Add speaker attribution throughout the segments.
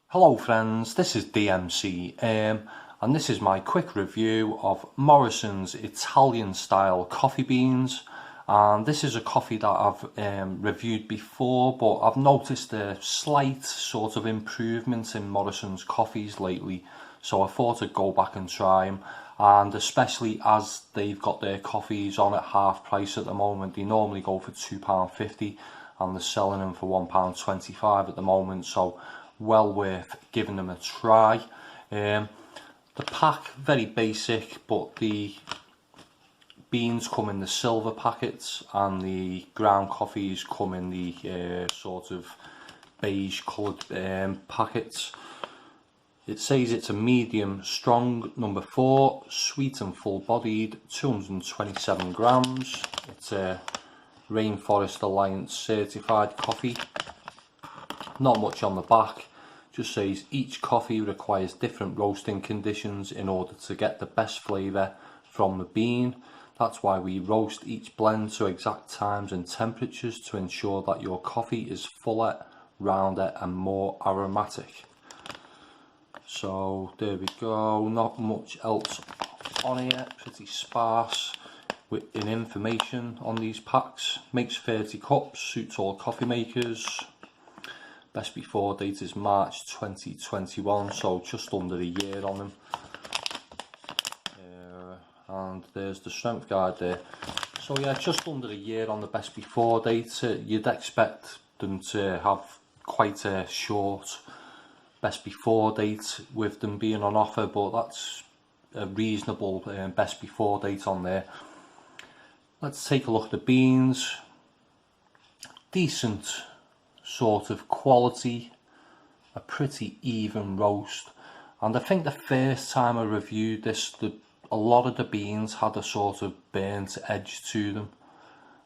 Speaker 1: Hello friends, this is DMC and this is my quick review of Morrisons Italian style coffee beans. And this is a coffee that I've reviewed before, but I've noticed a slight sort of improvement in Morrisons coffees lately, so I thought I'd go back and try them. And especially as they've got their coffees on at half price at the moment. They normally go for £2.50 and they're selling them for £1.25 at the moment, so well worth giving them a try. The pack, very basic, but the beans come in the silver packets and the ground coffees come in the sort of beige coloured packets. It says it's a medium strong number 4, sweet and full bodied, 227 grams. It's a Rainforest Alliance certified coffee. Not much on the back, just says each coffee requires different roasting conditions in order to get the best flavour from the bean. That's why we roast each blend to exact times and temperatures to ensure that your coffee is fuller, rounder and more aromatic. So there we go, not much else on here, pretty sparse in information on these packs. Makes 30 cups, suits all coffee makers. Best before date is March 2021, so just under a year on them. And there's the strength guide there. So yeah, just under a year on the best before date. You'd expect them to have quite a short best before date with them being on offer, but that's a reasonable best before date on there. Let's take a look at the beans. Decent sort of quality, a pretty even roast, and I think the first time I reviewed this, a lot of the beans had a sort of burnt edge to them,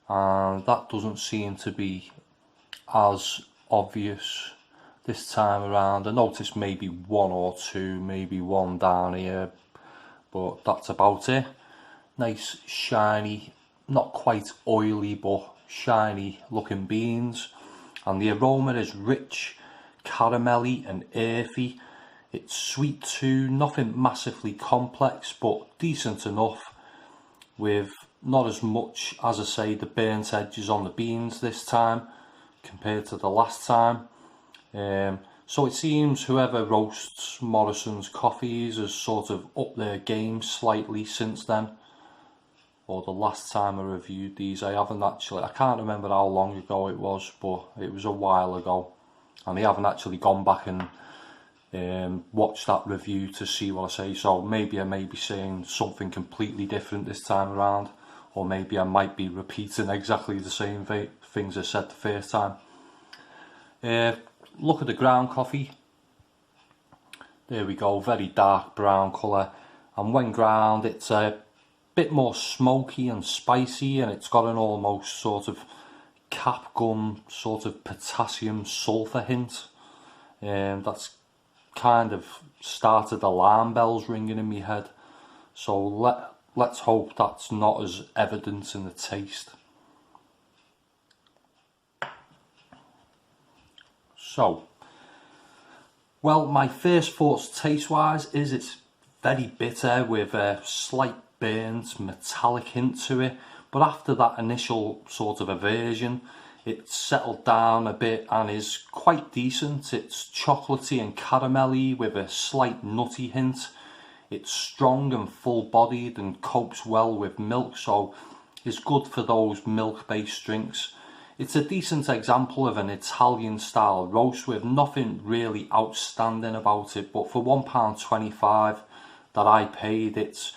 Speaker 1: and that doesn't seem to be as obvious this time around. I noticed maybe one or two, maybe one down here, but that's about it. Nice shiny, not quite oily but shiny looking beans. And the aroma is rich, caramelly and earthy. It's sweet too, nothing massively complex, but decent enough, with not as much, as I say, the burnt edges on the beans this time compared to the last time. So it seems whoever roasts Morrisons coffees has sort of upped their game slightly since then. Or the last time I reviewed these. I can't remember how long ago it was, but it was a while ago, and I haven't actually gone back and watched that review to see what I say, so maybe I may be saying something completely different this time around, or maybe I might be repeating exactly the same things I said the first time. Look at the ground coffee. There we go, very dark brown colour, and when ground it's a bit more smoky and spicy, and it's got an almost sort of capgum, sort of potassium sulfur hint. That's kind of started alarm bells ringing in my head, so let's hope that's not as evident in the taste. So, well, my first thoughts taste wise is it's very bitter with a slight burnt metallic hint to it, but after that initial sort of aversion, it's settled down a bit and is quite decent. It's chocolatey and caramelly with a slight nutty hint. It's strong and full bodied and copes well with milk, so it's good for those milk based drinks. It's a decent example of an Italian style roast with nothing really outstanding about it, but for £1.25 that I paid, it's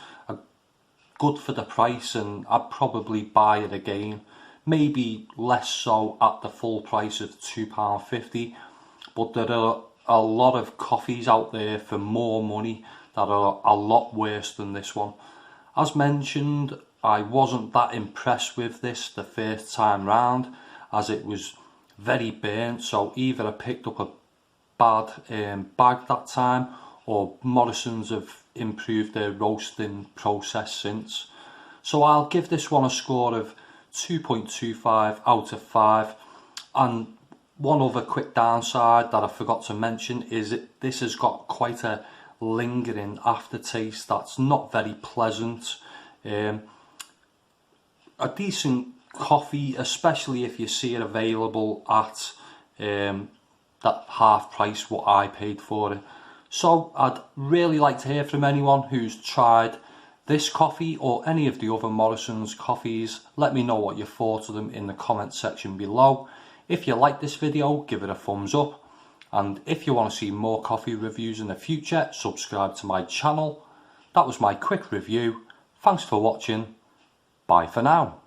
Speaker 1: good for the price, and I'd probably buy it again. Maybe less so at the full price of £2.50, but there are a lot of coffees out there for more money that are a lot worse than this one. As mentioned, I wasn't that impressed with this the first time round, as it was very burnt, so either I picked up a bad bag that time, or Morrisons have improved their roasting process since. So I'll give this one a score of 2.25 out of 5. And one other quick downside that I forgot to mention is this has got quite a lingering aftertaste that's not very pleasant. A decent coffee, especially if you see it available at that half price what I paid for it. So I'd really like to hear from anyone who's tried this coffee or any of the other Morrisons coffees. Let me know what you thought of them in the comment section below. If you like this video, give it a thumbs up. And if you want to see more coffee reviews in the future, subscribe to my channel. That was my quick review. Thanks for watching. Bye for now.